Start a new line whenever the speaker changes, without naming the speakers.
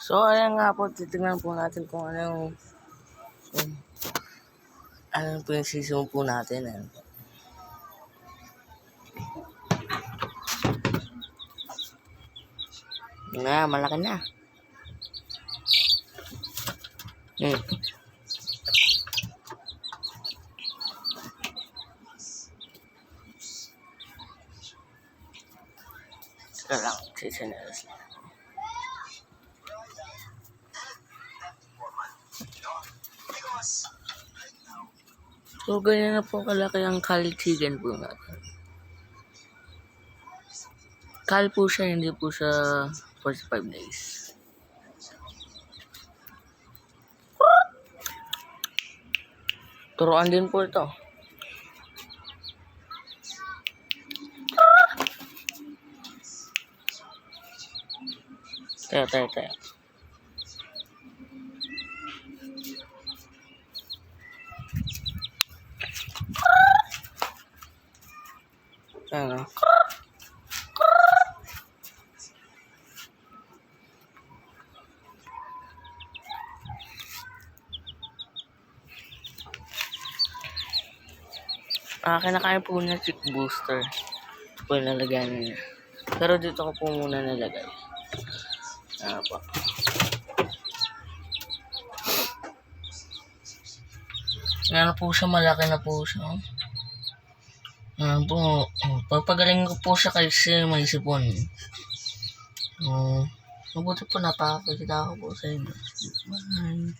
So, ayan nga po, titignan po natin kung ano po yung sisimo po natin. Ayan. Malaki na. Saka lang, sisinelas lang. So, ganyan na po kalaki ang Cali chicken po natin. Cali po siya, hindi po siya 45 days. Turuan din po ito. Tayo. Ano? Kinakain po niya chick booster. Ito po yung nalagyan niya. Pero dito ko po muna nalagay. Ano po. Ano po siya, malaki na po siya. Ano po, pagpagaling ko po siya kasi may sipon. Mabuti po napakakita ko po sa inyo. Bye.